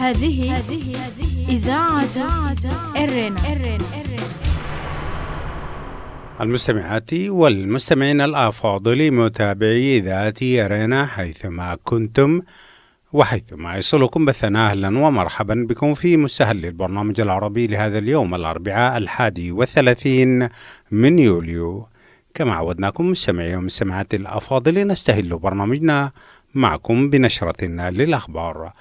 هذه إذاعة إرنا. المستمعات والمستمعين الأفاضل متابعي إذاعة إرنا حيثما كنتم وحيثما يصلكم بثنا، أهلا ومرحبا بكم في مستهل البرنامج العربي لهذا اليوم الأربعاء 31 من يوليو. كما عودناكم مستمعي ومستمعات الأفاضل نستهل برنامجنا معكم بنشرة للأخبار،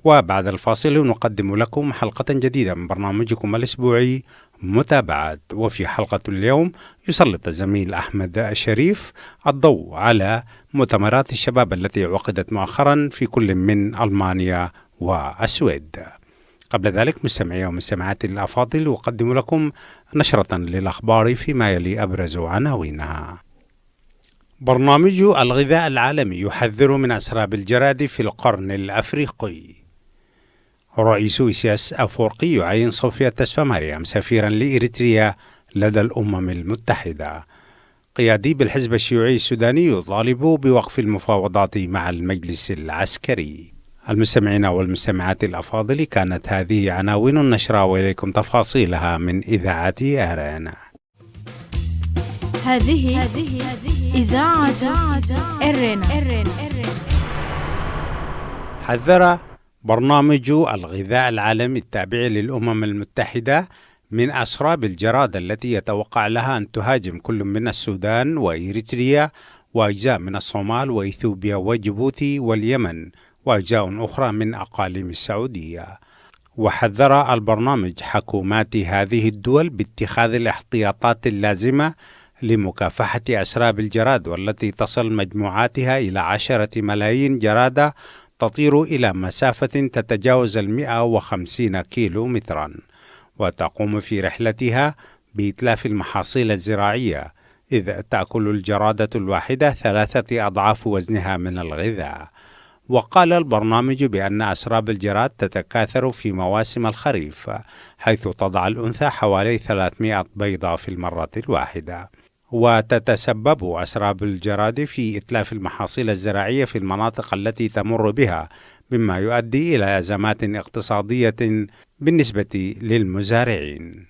وبعد الفاصل نقدم لكم حلقة جديدة من برنامجكم الأسبوعي متابعات. وفي حلقة اليوم يسلط الزميل أحمد الشريف الضوء على مؤتمرات الشباب التي عقدت مؤخرا في كل من ألمانيا والسويد. قبل ذلك مستمعي ومستمعات الأفاضل أقدم لكم نشرة للأخبار فيما يلي أبرز عناوينها. برنامج الغذاء العالمي يحذر من أسراب الجراد في القرن الأفريقي. رئيس إسياس أفورقي يعين صوفيا تسفماريام سفيرا لإريتريا لدى الأمم المتحدة. قيادي بالحزب الشيوعي السوداني يطالب بوقف المفاوضات مع المجلس العسكري. المستمعين والمستمعات الأفاضل، كانت هذه عناوين النشرة وإليكم تفاصيلها من إذاعة أرنا. هذه إذاعة إرنا. حذر برنامج الغذاء العالمي التابع للأمم المتحدة من أسراب الجراد التي يتوقع لها أن تهاجم كل من السودان وإريتريا وأجزاء من الصومال وإثيوبيا وجيبوتي واليمن وأجزاء أخرى من أقاليم السعودية. وحذر البرنامج حكومات هذه الدول باتخاذ الاحتياطات اللازمة لمكافحة أسراب الجراد، والتي تصل مجموعاتها إلى 10 ملايين جرادة تطير إلى مسافة تتجاوز 150 كيلو مترا، وتقوم في رحلتها بإتلاف المحاصيل الزراعية، إذ تأكل الجرادة الواحدة 3 أضعاف وزنها من الغذاء. وقال البرنامج بأن أسراب الجراد تتكاثر في مواسم الخريف، حيث تضع الأنثى حوالي 300 بيضة في المرة الواحدة. وتتسبب أسراب الجراد في إتلاف المحاصيل الزراعية في المناطق التي تمر بها، مما يؤدي إلى أزمات اقتصادية بالنسبة للمزارعين.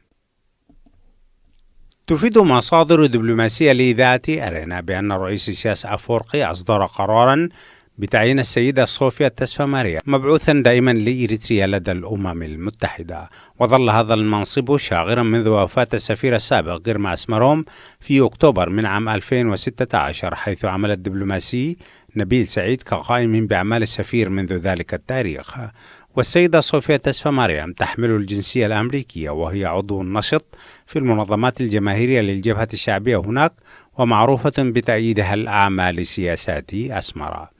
تفيد مصادر دبلوماسية لإذاعة أرنا بأن رئيس إسياس أفورقي أصدر قرارا بتعيين السيدة صوفيا تسفماريام مبعوثا دائما لإريتريا لدى الأمم المتحدة. وظل هذا المنصب شاغرا منذ وفاة السفير السابق جيرما أسمروم في أكتوبر من عام 2016، حيث عمل الدبلوماسي نبيل سعيد كقائم بأعمال السفير منذ ذلك التاريخ. والسيدة صوفيا تسفماريام تحمل الجنسية الأمريكية، وهي عضو نشط في المنظمات الجماهيرية للجبهة الشعبية هناك، ومعروفة بتأييدها الأعمى لسياسات أسمرة.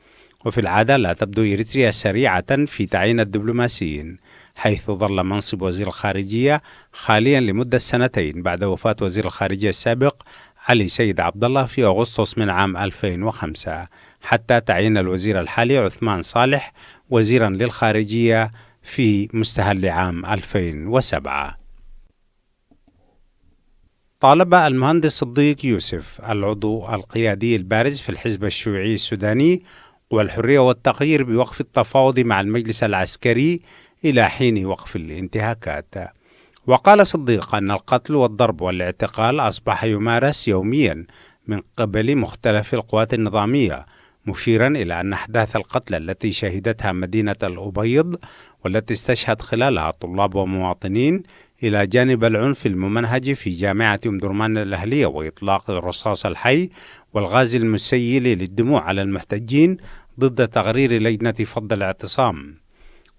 وفي العادة لا تبدو إريتريا سريعة في تعيين الدبلوماسيين، حيث ظل منصب وزير الخارجية خاليا لمدة 2 بعد وفاة وزير الخارجية السابق علي سيد عبد الله في أغسطس من عام 2005، حتى تعيين الوزير الحالي عثمان صالح وزيرا للخارجية في مستهل عام 2007. طالب المهندس صديق يوسف العضو القيادي البارز في الحزب الشيوعي السوداني والحرية والتغيير بوقف التفاوض مع المجلس العسكري إلى حين وقف الانتهاكات. وقال صديق أن القتل والضرب والاعتقال أصبح يمارس يوميا من قبل مختلف القوات النظامية، مشيرا إلى أن أحداث القتل التي شهدتها مدينة الأبيض والتي استشهد خلالها طلاب ومواطنين، إلى جانب العنف الممنهج في جامعة أم درمان الأهلية وإطلاق الرصاص الحي والغاز المسيل للدموع على المحتجين ضد تقرير لجنة فض الاعتصام.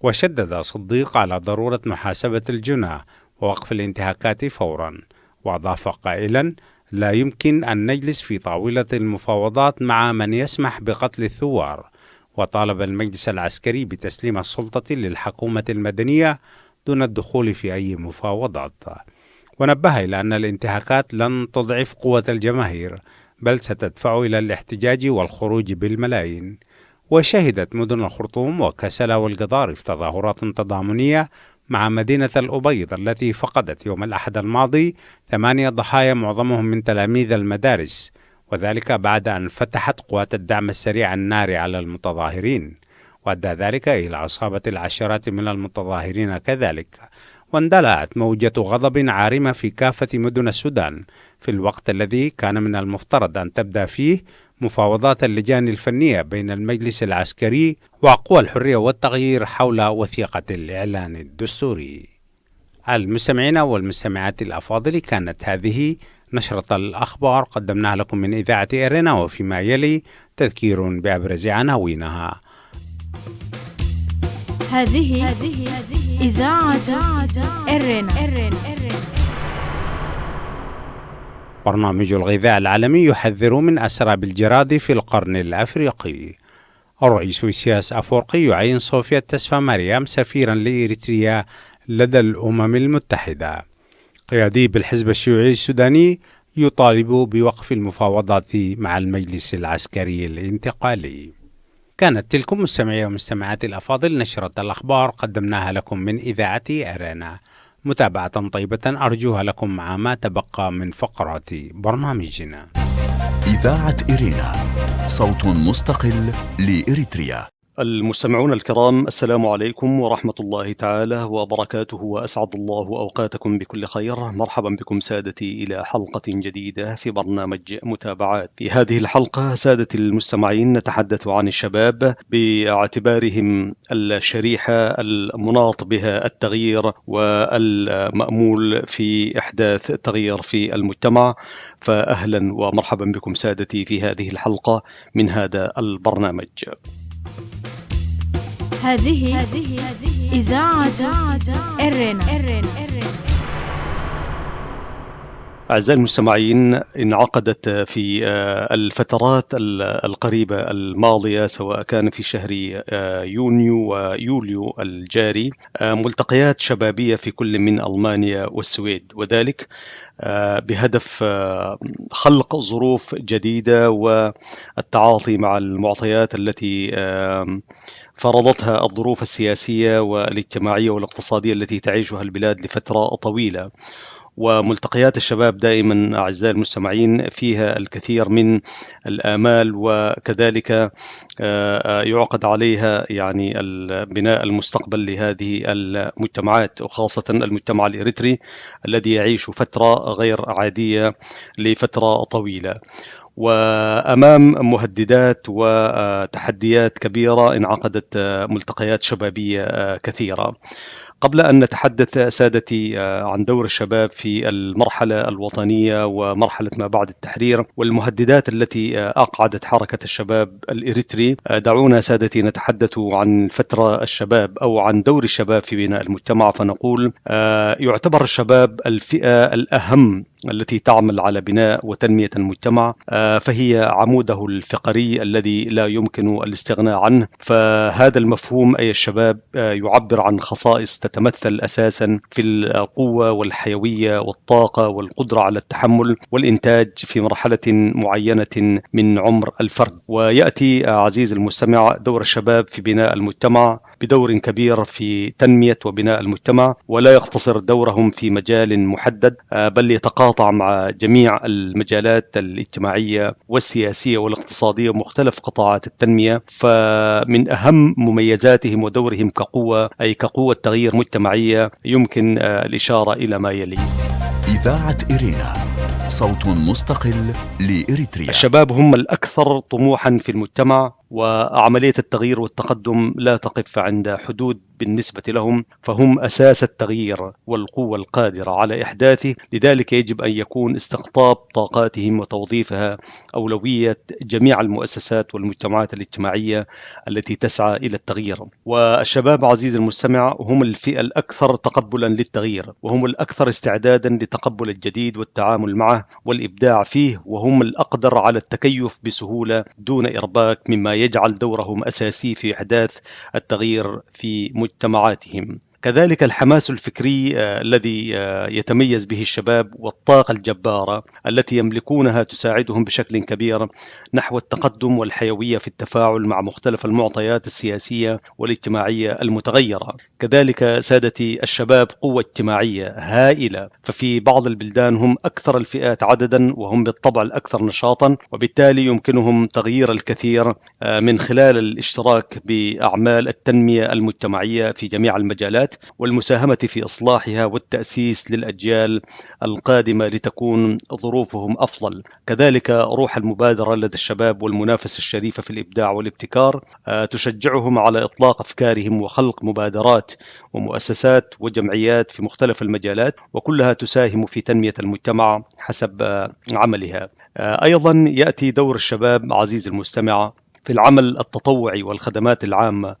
وشدد صديق على ضرورة محاسبة الجنى ووقف الانتهاكات فورا، وأضاف قائلا: لا يمكن أن نجلس في طاولة المفاوضات مع من يسمح بقتل الثوار. وطالب المجلس العسكري بتسليم السلطة للحكومة المدنية دون الدخول في أي مفاوضات. ونبه إلى أن الانتهاكات لن تضعف قوة الجماهير، بل ستدفع إلى الاحتجاج والخروج بالملايين. وشهدت مدن الخرطوم وكسلا والقضارف تظاهرات تضامنية مع مدينة الأبيض التي فقدت يوم الأحد الماضي 8 ضحايا معظمهم من تلاميذ المدارس، وذلك بعد أن فتحت قوات الدعم السريع النار على المتظاهرين. وأدى ذلك إلى إصابة العشرات من المتظاهرين كذلك. واندلعت موجة غضب عارمة في كافة مدن السودان في الوقت الذي كان من المفترض أن تبدأ فيه مفاوضات اللجان الفنية بين المجلس العسكري وقوى الحرية والتغيير حول وثيقة الإعلان الدستوري. المستمعين والمستمعات الأفاضل، كانت هذه نشرة الأخبار قدمناها لكم من إذاعة إيرنا، وفيما يلي تذكير بأبرز عناوينها. هذه إذاعة إيرنا. برنامج الغذاء العالمي يحذر من أسراب الجراد في القرن الأفريقي. الرئيس إسياس أفورقي يعين صوفيا تسفى مريم سفيرا لإريتريا لدى الأمم المتحدة. قيادي بالحزب الشيوعي السوداني يطالب بوقف المفاوضات مع المجلس العسكري الانتقالي. كانت تلكم مستمعي ومستمعات الأفاضل نشرة الأخبار قدمناها لكم من إذاعة إيرنا. متابعة طيبة أرجوها لكم مع ما تبقى من فقرات برنامجنا. إذاعة إيرنا، صوت مستقل لإريتريا. المستمعون الكرام، السلام عليكم ورحمة الله تعالى وبركاته، وأسعد الله أوقاتكم بكل خير. مرحبا بكم سادتي إلى حلقة جديدة في برنامج متابعات. في هذه الحلقة سادتي المستمعين نتحدث عن الشباب باعتبارهم الشريحة المناط بها التغيير والمأمول في إحداث تغيير في المجتمع. فأهلا ومرحبا بكم سادتي في هذه الحلقة من هذا البرنامج. هذه إذاعة إيرنا. أعزائي المستمعين، انعقدت في الفترات القريبة الماضية، سواء كان في شهر يونيو ويوليو الجاري، ملتقيات شبابية في كل من ألمانيا والسويد، وذلك بهدف خلق ظروف جديدة والتعاطي مع المعطيات التي فرضتها الظروف السياسية والاجتماعية والاقتصادية التي تعيشها البلاد لفترة طويلة. وملتقيات الشباب دائما أعزائي المستمعين فيها الكثير من الآمال، وكذلك يعقد عليها يعني بناء المستقبل لهذه المجتمعات، وخاصة المجتمع الإريتري الذي يعيش فترة غير عادية لفترة طويلة، وأمام مهددات وتحديات كبيرة انعقدت ملتقيات شبابية كثيرة. قبل أن نتحدث سادتي عن دور الشباب في المرحلة الوطنية ومرحلة ما بعد التحرير والمهددات التي أقعدت حركة الشباب الإريتري، دعونا سادتي نتحدث عن فترة الشباب أو عن دور الشباب في بناء المجتمع. فنقول يعتبر الشباب الفئة الأهم التي تعمل على بناء وتنمية المجتمع، فهي عموده الفقري الذي لا يمكن الاستغناء عنه. فهذا المفهوم أي الشباب يعبر عن خصائص تتمثل أساسا في القوة والحيوية والطاقة والقدرة على التحمل والإنتاج في مرحلة معينة من عمر الفرد. ويأتي عزيز المستمع دور الشباب في بناء المجتمع بدور كبير في تنمية وبناء المجتمع، ولا يقتصر دورهم في مجال محدد، بل يتقاطع مع جميع المجالات الاجتماعية والسياسية والاقتصادية ومختلف قطاعات التنمية. فمن أهم مميزاتهم ودورهم كقوة أي كقوة تغيير مجتمعية يمكن الإشارة إلى ما يلي. إذاعة إيرنا، صوت مستقل لإريتريا. الشباب هم الأكثر طموحا في المجتمع، وعملية التغيير والتقدم لا تقف عند حدود بالنسبة لهم، فهم أساس التغيير والقوة القادرة على إحداثه. لذلك يجب أن يكون استقطاب طاقاتهم وتوظيفها أولوية جميع المؤسسات والمجتمعات الاجتماعية التي تسعى إلى التغيير. والشباب عزيز المستمع هم الفئة الأكثر تقبلا للتغيير، وهم الأكثر استعدادا لتقبل الجديد والتعامل معه والإبداع فيه، وهم الأقدر على التكيف بسهولة دون إرباك، مما يجعل دورهم أساسي في إحداث التغيير في مجتمعاتهم. كذلك الحماس الفكري الذي يتميز به الشباب، والطاقة الجبارة التي يملكونها تساعدهم بشكل كبير نحو التقدم والحيوية في التفاعل مع مختلف المعطيات السياسية والاجتماعية المتغيرة. كذلك سادتي، الشباب قوة اجتماعية هائلة، ففي بعض البلدان هم أكثر الفئات عددا، وهم بالطبع الأكثر نشاطا، وبالتالي يمكنهم تغيير الكثير من خلال الاشتراك بأعمال التنمية المجتمعية في جميع المجالات، والمساهمة في إصلاحها والتأسيس للأجيال القادمة لتكون ظروفهم أفضل. كذلك روح المبادرة لدى الشباب والمنافسة الشريفة في الإبداع والابتكار تشجعهم على إطلاق أفكارهم وخلق مبادرات ومؤسسات وجمعيات في مختلف المجالات، وكلها تساهم في تنمية المجتمع حسب عملها. أيضا يأتي دور الشباب عزيز المستمع في العمل التطوعي والخدمات العامة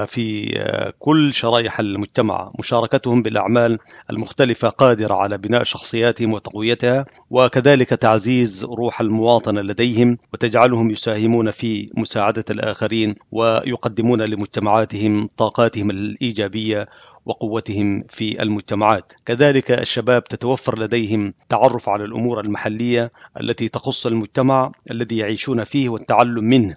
في كل شرائح المجتمع. مشاركتهم بالأعمال المختلفة قادرة على بناء شخصياتهم وتقويتها، وكذلك تعزيز روح المواطنة لديهم، وتجعلهم يساهمون في مساعدة الآخرين، ويقدمون لمجتمعاتهم طاقاتهم الإيجابية وقوتهم في المجتمعات. كذلك الشباب تتوفر لديهم تعرف على الأمور المحلية التي تخص المجتمع الذي يعيشون فيه والتعلم منه،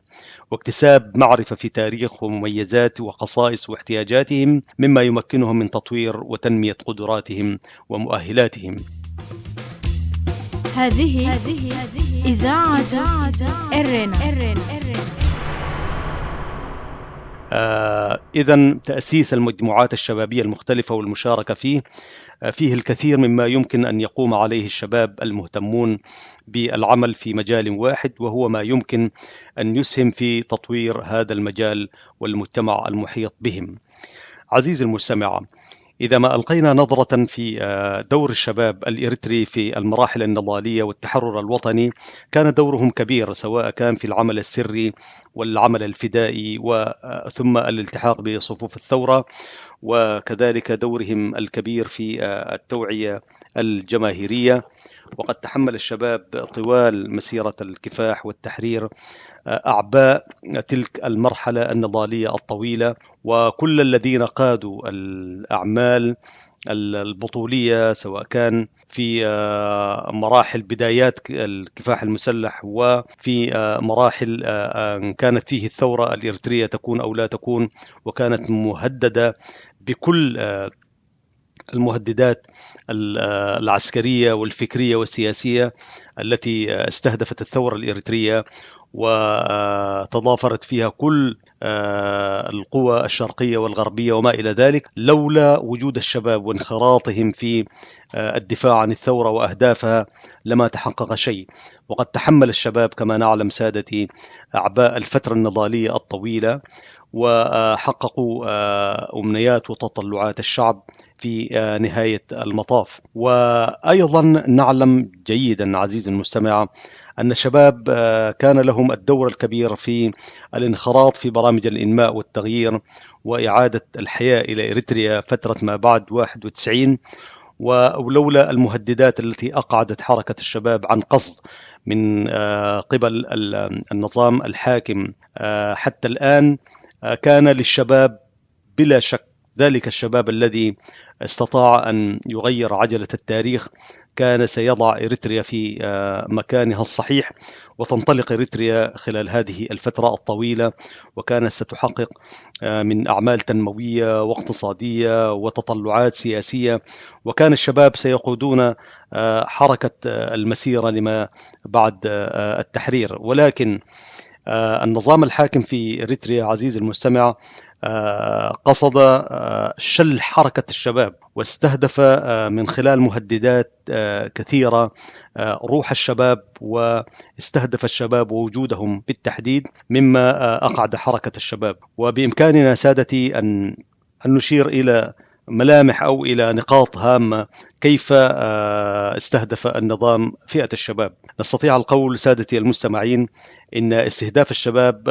واكتساب معرفة في تاريخ ومميزات وخصائص واحتياجاتهم، مما يمكنهم من تطوير وتنمية قدراتهم ومؤهلاتهم. هذه إذاعة إرنا. إذن تأسيس المجموعات الشبابية المختلفة والمشاركة فيه الكثير مما يمكن أن يقوم عليه الشباب المهتمون بالعمل في مجال واحد، وهو ما يمكن أن يسهم في تطوير هذا المجال والمجتمع المحيط بهم. عزيزي المستمع، إذا ما ألقينا نظرة في دور الشباب الإريتري في المراحل النضالية والتحرر الوطني، كان دورهم كبير، سواء كان في العمل السري والعمل الفدائي ثم الالتحاق بصفوف الثورة، وكذلك دورهم الكبير في التوعية الجماهيرية. وقد تحمل الشباب طوال مسيرة الكفاح والتحرير أعباء تلك المرحلة النضالية الطويلة، وكل الذين قادوا الأعمال البطولية، سواء كان في مراحل بدايات الكفاح المسلح وفي مراحل كانت فيه الثورة الإريترية تكون أو لا تكون، وكانت مهددة بكل المهددات العسكرية والفكرية والسياسية التي استهدفت الثورة الإريترية، وتضافرت فيها كل القوى الشرقية والغربية وما إلى ذلك. لولا وجود الشباب وانخراطهم في الدفاع عن الثورة وأهدافها لما تحقق شيء. وقد تحمل الشباب كما نعلم سادتي أعباء الفترة النضالية الطويلة، وحققوا أمنيات وتطلعات الشعب في نهاية المطاف. وأيضا نعلم جيدا عزيزي المستمع أن الشباب كان لهم الدور الكبير في الانخراط في برامج الإنماء والتغيير وإعادة الحياة إلى إريتريا فترة ما بعد 91، ولولا المهددات التي أقعدت حركة الشباب عن قصد من قبل النظام الحاكم حتى الآن، كان للشباب بلا شك، ذلك الشباب الذي استطاع أن يغير عجلة التاريخ، كان سيضع إريتريا في مكانها الصحيح، وتنطلق إريتريا خلال هذه الفترة الطويلة، وكانت ستحقق من أعمال تنموية واقتصادية وتطلعات سياسية، وكان الشباب سيقودون حركة المسيرة لما بعد التحرير. ولكن النظام الحاكم في إريتريا عزيزي المستمع قصد شل حركة الشباب، واستهدف من خلال مهددات كثيرة روح الشباب، واستهدف الشباب ووجودهم بالتحديد، مما أقعد حركة الشباب. وبإمكاننا سادتي أن نشير إلى ملامح أو إلى نقاط هامة كيف استهدف النظام فئة الشباب. نستطيع القول سادتي المستمعين إن استهداف الشباب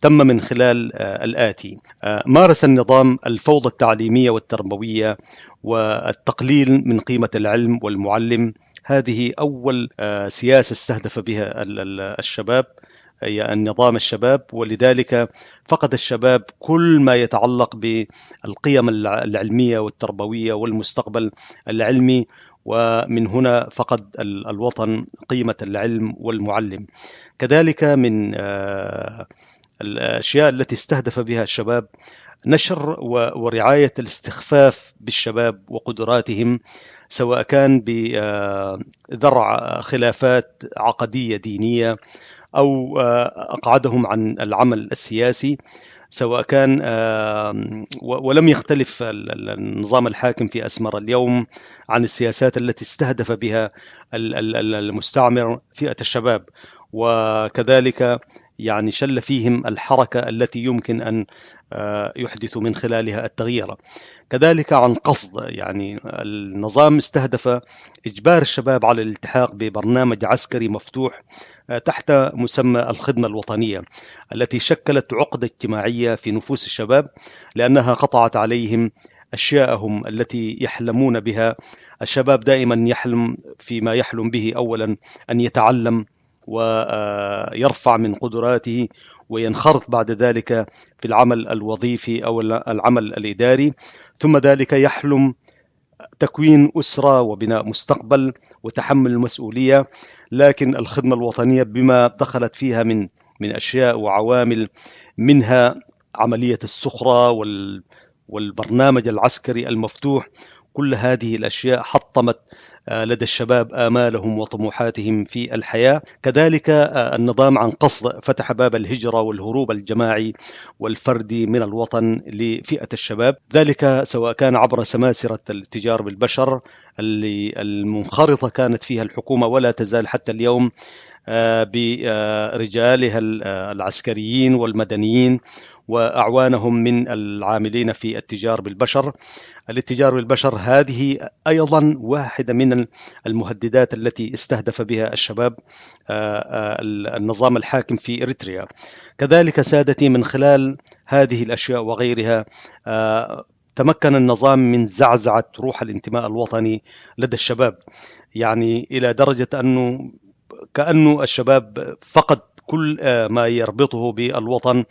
تم من خلال الآتي: مارس النظام الفوضى التعليمية والتربوية والتقليل من قيمة العلم والمعلم. هذه أول سياسة استهدف بها الشباب النظام الشباب، ولذلك فقد الشباب كل ما يتعلق بالقيم العلمية والتربوية والمستقبل العلمي، ومن هنا فقد الوطن قيمة العلم والمعلم. كذلك من الأشياء التي استهدف بها الشباب نشر ورعاية الاستخفاف بالشباب وقدراتهم، سواء كان بذرع خلافات عقدية دينية أو أقعدهم عن العمل السياسي، سواء كان ولم يختلف النظام الحاكم في أسمر اليوم عن السياسات التي استهدف بها المستعمر فئة الشباب، وكذلك يعني شل فيهم الحركة التي يمكن أن يحدث من خلالها التغيير. كذلك عن قصد، يعني النظام استهدف إجبار الشباب على الالتحاق ببرنامج عسكري مفتوح تحت مسمى الخدمة الوطنية، التي شكلت عقدة اجتماعية في نفوس الشباب، لأنها قطعت عليهم أشياءهم التي يحلمون بها. الشباب دائما يحلم فيما يحلم به أولا أن يتعلم ويرفع من قدراته وينخرط بعد ذلك في العمل الوظيفي أو العمل الإداري، ثم ذلك يحلم تكوين أسرة وبناء مستقبل وتحمل المسؤولية. لكن الخدمة الوطنية بما دخلت فيها من أشياء وعوامل، منها عملية السخرة والبرنامج العسكري المفتوح، كل هذه الأشياء حطمت لدى الشباب آمالهم وطموحاتهم في الحياة. كذلك النظام عن قصد فتح باب الهجرة والهروب الجماعي والفردي من الوطن لفئة الشباب، ذلك سواء كان عبر سماسرة الاتجار بالبشر اللي المنخرطة كانت فيها الحكومة ولا تزال حتى اليوم برجالها العسكريين والمدنيين وأعوانهم من العاملين في التجار بالبشر. الاتجار بالبشر هذه أيضا واحدة من المهددات التي استهدف بها الشباب النظام الحاكم في إريتريا. كذلك سادتي من خلال هذه الأشياء وغيرها تمكن النظام من زعزعة روح الانتماء الوطني لدى الشباب، يعني إلى درجة أنه كأنه الشباب فقد كل ما يربطه بالوطن،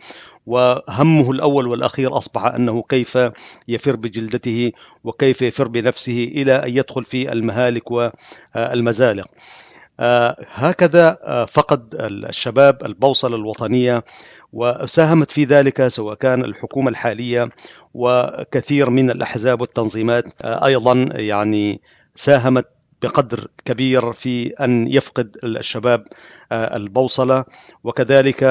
وهمه الأول والأخير أصبح أنه كيف يفر بجلدته وكيف يفر بنفسه إلى أن يدخل في المهالك والمزالق. هكذا فقد الشباب البوصلة الوطنية، وساهمت في ذلك سواء كان الحكومة الحالية وكثير من الأحزاب والتنظيمات أيضا يعني ساهمت بقدر كبير في أن يفقد الشباب البوصلة. وكذلك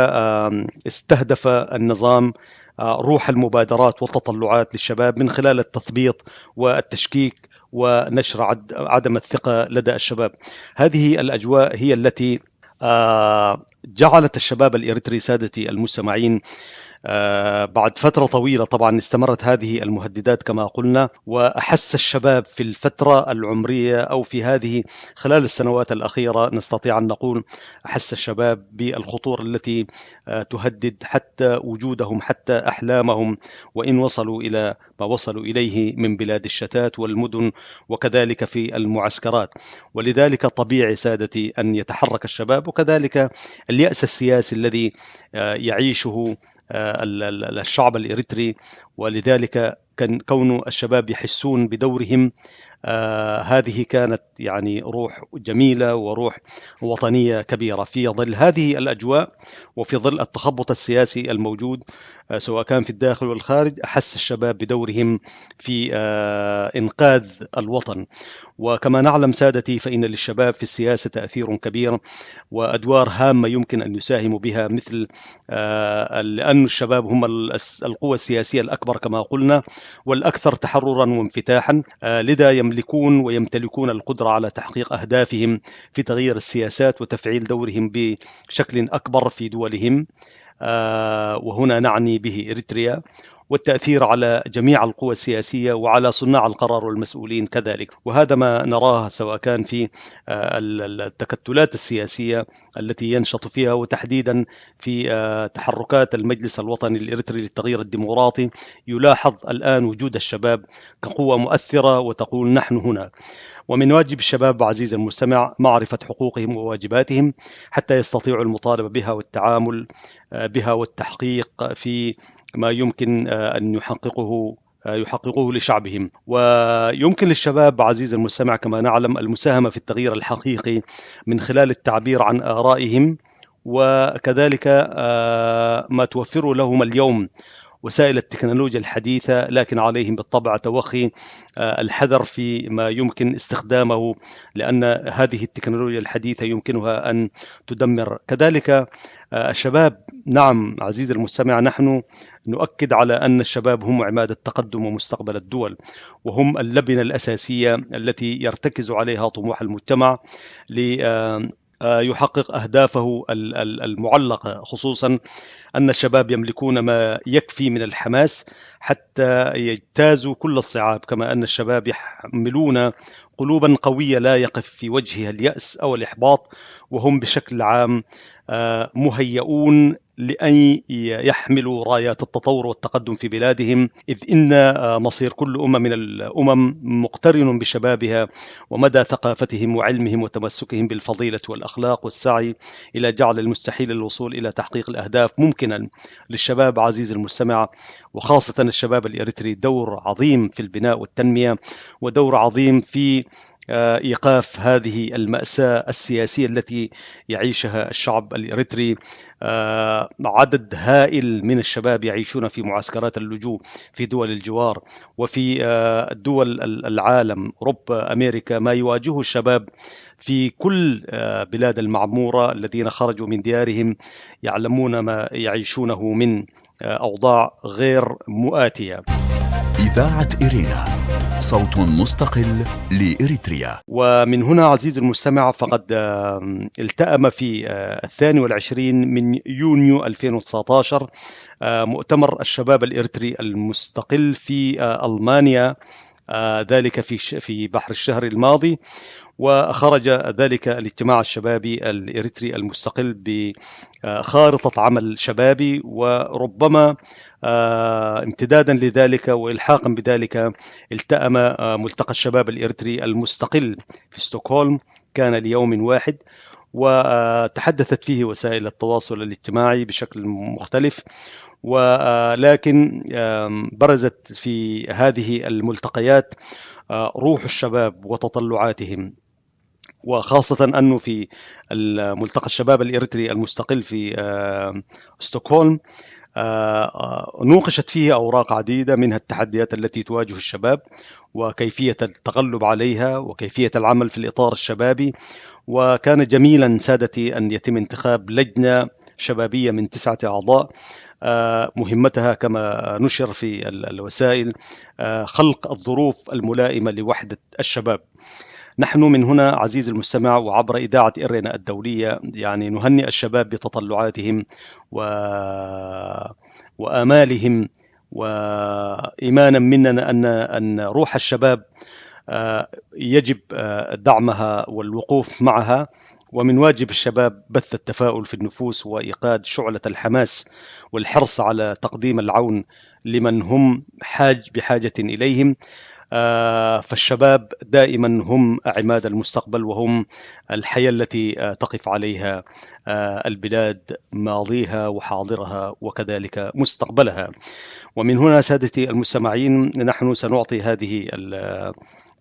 استهدف النظام روح المبادرات والتطلعات للشباب من خلال التثبيط والتشكيك ونشر عدم الثقة لدى الشباب. هذه الأجواء هي التي جعلت الشباب الإريتري سادتي المستمعين بعد فترة طويلة طبعا استمرت هذه المهددات كما قلنا، وأحس الشباب في الفترة العمرية أو في هذه خلال السنوات الأخيرة نستطيع أن نقول أحس الشباب بالخطورة التي تهدد حتى وجودهم حتى أحلامهم، وإن وصلوا إلى ما وصلوا إليه من بلاد الشتات والمدن وكذلك في المعسكرات. ولذلك طبيعي سادتي أن يتحرك الشباب، وكذلك اليأس السياسي الذي يعيشه الشعب الإريتري. ولذلك كان كون الشباب يحسون بدورهم هذه كانت يعني روح جميلة وروح وطنية كبيرة. في ظل هذه الأجواء وفي ظل التخبط السياسي الموجود سواء كان في الداخل والخارج، أحس الشباب بدورهم في إنقاذ الوطن. وكما نعلم سادتي فإن للشباب في السياسة تأثير كبير وأدوار هامة يمكن أن يساهموا بها، مثل لأن الشباب هم القوة السياسية الأكبر كما قلنا والأكثر تحررا وانفتاحا، لذا يملكون ويمتلكون القدرة على تحقيق أهدافهم في تغيير السياسات وتفعيل دورهم بشكل أكبر في دولهم، وهنا نعني به إريتريا. والتأثير على جميع القوى السياسية وعلى صناع القرار والمسؤولين كذلك. وهذا ما نراه سواء كان في التكتلات السياسية التي ينشط فيها، وتحديدا في تحركات المجلس الوطني الإريتري للتغيير الديمقراطي. يلاحظ الآن وجود الشباب كقوة مؤثرة وتقول نحن هنا. ومن واجب الشباب عزيزي المستمع معرفة حقوقهم وواجباتهم حتى يستطيعوا المطالبة بها والتعامل بها والتحقيق في ما يمكن أن يحققوه لشعبهم. ويمكن للشباب عزيزي المستمع كما نعلم المساهمة في التغيير الحقيقي من خلال التعبير عن آرائهم، وكذلك ما توفره لهم اليوم وسائل التكنولوجيا الحديثة، لكن عليهم بالطبع توخي الحذر في ما يمكن استخدامه، لأن هذه التكنولوجيا الحديثة يمكنها أن تدمر. كذلك الشباب، نعم عزيزي المستمع، نحن نؤكد على أن الشباب هم عماد التقدم ومستقبل الدول، وهم اللبنة الأساسية التي يرتكز عليها طموح المجتمع ليحقق أهدافه المعلقة، خصوصا أن الشباب يملكون ما يكفي من الحماس حتى يجتازوا كل الصعاب، كما أن الشباب يحملون قلوبا قوية لا يقف في وجهها اليأس أو الإحباط، وهم بشكل عام مهيئون لأن يحملوا رايات التطور والتقدم في بلادهم، إذ إن مصير كل أمة من الأمم مقترن بشبابها ومدى ثقافتهم وعلمهم وتمسكهم بالفضيلة والأخلاق، والسعي إلى جعل المستحيل الوصول إلى تحقيق الأهداف ممكنا. للشباب عزيزي المستمع وخاصة الشباب الإريتري دور عظيم في البناء والتنمية، ودور عظيم في إيقاف هذه المأساة السياسية التي يعيشها الشعب الإريتري. عدد هائل من الشباب يعيشون في معسكرات اللجوء في دول الجوار وفي دول العالم، أوروبا، أمريكا. ما يواجهه الشباب في كل بلاد المعمورة الذين خرجوا من ديارهم يعلمون ما يعيشونه من أوضاع غير مؤاتية. إذاعة إرينا، صوت مستقل لإريتريا. ومن هنا عزيزي المستمع فقد التأم في 22 من يونيو 2019 مؤتمر الشباب الإريتري المستقل في ألمانيا، ذلك في بحر الشهر الماضي. وخرج ذلك الاجتماع الشبابي الإريتري المستقل بخارطة عمل شبابي، وربما امتدادا لذلك وإلحاقا بذلك التأم ملتقى الشباب الإريتري المستقل في ستوكهولم، كان ليوم واحد، وتحدثت فيه وسائل التواصل الاجتماعي بشكل مختلف. ولكن برزت في هذه الملتقيات روح الشباب وتطلعاتهم، وخاصة أنه في الملتقى الشباب الإريتري المستقل في ستوكهولم نوقشت فيه أوراق عديدة منها التحديات التي تواجه الشباب وكيفية التغلب عليها وكيفية العمل في الإطار الشبابي. وكان جميلا سادتي أن يتم انتخاب لجنة شبابية من 9 أعضاء مهمتها كما نشر في الوسائل خلق الظروف الملائمة لوحدة الشباب. نحن من هنا عزيزي المستمع وعبر إذاعة إرينا الدولية يعني نهنئ الشباب بتطلعاتهم وآمالهم، وإيمانا مننا أن روح الشباب يجب دعمها والوقوف معها، ومن واجب الشباب بث التفاؤل في النفوس وإيقاد شعلة الحماس والحرص على تقديم العون لمن هم بحاجة إليهم. فالشباب دائما هم عماد المستقبل، وهم الحياة التي تقف عليها البلاد، ماضيها وحاضرها وكذلك مستقبلها. ومن هنا سادتي المستمعين نحن سنعطي هذه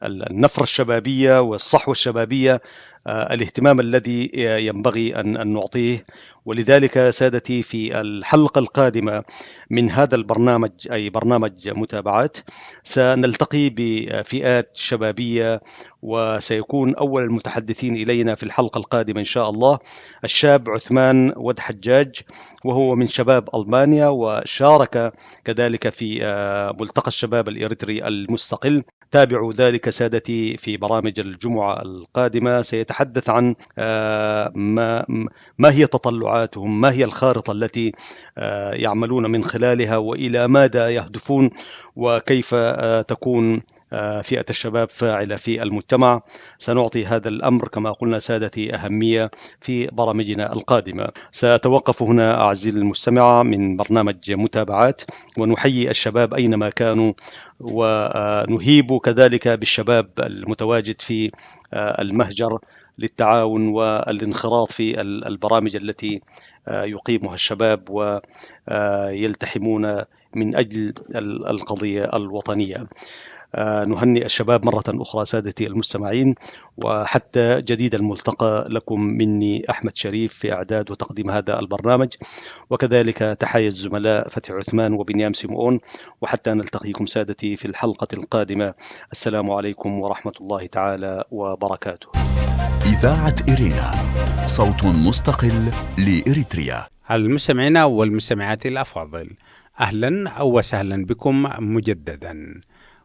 النفرة الشبابية والصحوة الشبابية الاهتمام الذي ينبغي أن نعطيه. ولذلك سادتي في الحلقة القادمة من هذا البرنامج، أي برنامج متابعات، سنلتقي بفئات شبابية، وسيكون أول المتحدثين إلينا في الحلقة القادمة إن شاء الله الشاب عثمان ود حجاج، وهو من شباب ألمانيا، وشارك كذلك في ملتقى الشباب الإريتري المستقل. تابعوا ذلك سادتي في برامج الجمعة القادمة، سيتحدث نتحدث عن ما هي تطلعاتهم، ما هي الخارطة التي يعملون من خلالها، وإلى ماذا يهدفون، وكيف تكون فئة الشباب فاعلة في المجتمع. سنعطي هذا الأمر كما قلنا سادتي أهمية في برامجنا القادمة. سأتوقف هنا أعزائي المستمع من برنامج متابعات، ونحيي الشباب أينما كانوا، ونهيب كذلك بالشباب المتواجد في المهجر للتعاون والانخراط في البرامج التي يقيمها الشباب ويلتحمون من أجل القضية الوطنية. نهنئ الشباب مرة أخرى سادتي المستمعين، وحتى جديد الملتقى لكم مني أحمد شريف في إعداد وتقديم هذا البرنامج، وكذلك تحية الزملاء فتحي عثمان وبنيام سيمؤون، وحتى نلتقيكم سادتي في الحلقة القادمة. السلام عليكم ورحمة الله تعالى وبركاته. إذاعة إرينا، صوت مستقل لإريتريا. المستمعين والمستمعات الأفاضل، أهلا وسهلا بكم مجددا.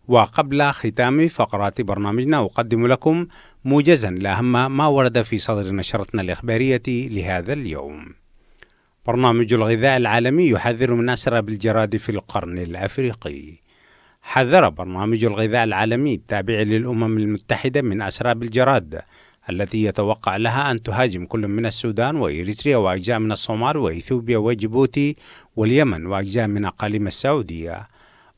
وقبل ختام فقرات برنامجنا أقدم لكم موجزا لأهم ما ورد في صدر نشرتنا الإخبارية لهذا اليوم. برنامج الغذاء العالمي يحذر من أسراب الجراد في القرن الأفريقي. حذر برنامج الغذاء العالمي التابع للأمم المتحدة من أسراب الجراد التي يتوقع لها أن تهاجم كل من السودان وإريتريا وأجزاء من الصومال وإثيوبيا وجيبوتي واليمن وأجزاء من أقاليم السعودية.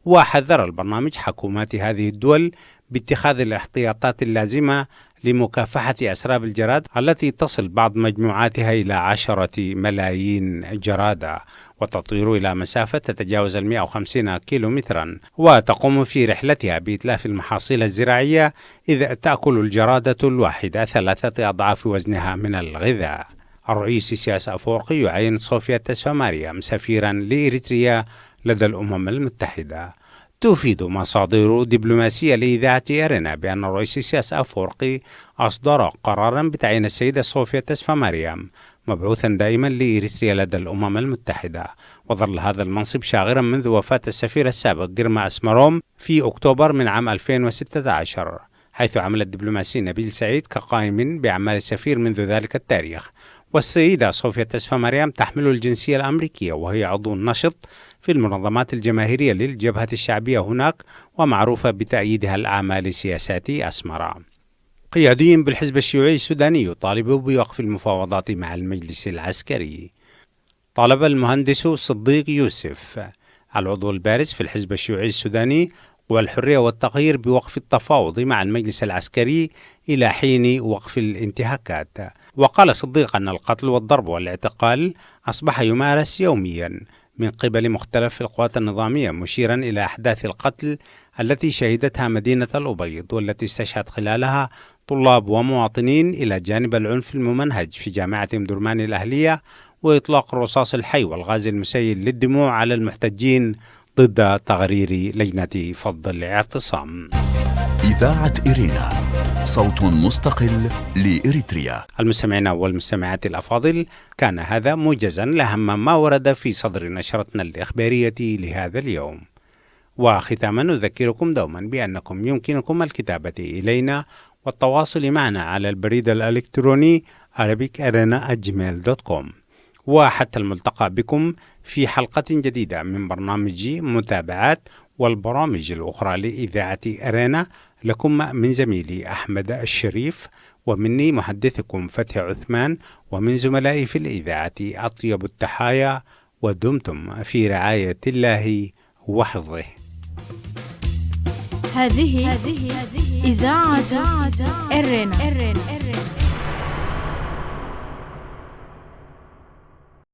وحذر البرنامج حكومات هذه الدول باتخاذ الاحتياطات اللازمة لمكافحة أسراب الجراد التي تصل بعض مجموعاتها إلى 10 ملايين جرادة، وتطير إلى مسافة تتجاوز 150 كيلومترا، وتقوم في رحلتها بإتلاف المحاصيل الزراعية، إذ تأكل الجرادة الواحدة 3 أضعاف وزنها من الغذاء. الرئيس إسياس أفورقي يعين صوفيا تسفماريام سفيرا لإريتريا لدى الأمم المتحدة. تفيد مصادر دبلوماسية لإذاعة إرينا بأن الرئيس إسياس أفورقي أصدر قرارا بتعيين السيدة صوفيا تسفماريام مبعوثا دائما لإريتريا لدى الأمم المتحدة، وظل هذا المنصب شاغرا منذ وفاة السفير السابق جيرما أسمروم في أكتوبر من عام 2016، حيث عمل الدبلوماسي نبيل سعيد كقائم بأعمال السفير منذ ذلك التاريخ. والسيدة صوفيا تسفماريام تحمل الجنسية الأمريكية، وهي عضو نشط في المنظمات الجماهيرية للجبهة الشعبية هناك، ومعروفة بتأييدها الأعمال سياسات أسمرة. قيادي بالحزب الشيوعي السوداني يطالب بوقف المفاوضات مع المجلس العسكري. طالب المهندس صديق يوسف العضو البارز في الحزب الشيوعي السوداني والحرية والتغيير بوقف التفاوض مع المجلس العسكري إلى حين وقف الانتهاكات. وقال صديق أن القتل والضرب والاعتقال أصبح يمارس يوميا من قبل مختلف القوات النظامية، مشيرا إلى أحداث القتل التي شهدتها مدينة الأبيض، والتي استشهد خلالها طلاب ومواطنين، إلى جانب العنف الممنهج في جامعة أمدرمان الأهلية، وإطلاق الرصاص الحي والغاز المسيل للدموع على المحتجين ضد تغرير لجنة فض الاعتصام. إذاعة إرينا، صوت مستقل لإريتريا. المستمعين والمستمعات الأفاضل، كان هذا موجزا لأهم ما ورد في صدر نشرتنا الإخبارية لهذا اليوم. وختاما نذكركم دوما بأنكم يمكنكم الكتابة إلينا والتواصل معنا على البريد الإلكتروني arabicarena@gmail.com. وحتى الملتقى بكم في حلقة جديدة من برنامج متابعات والبرامج الأخرى لإذاعة إرينا. لكم من زميلي أحمد الشريف، ومني محدثكم فتحي عثمان، ومن زملائي في الإذاعة أطيب التحايا، ودمتم في رعاية الله وحفظه. هذه إذاعة إرينا.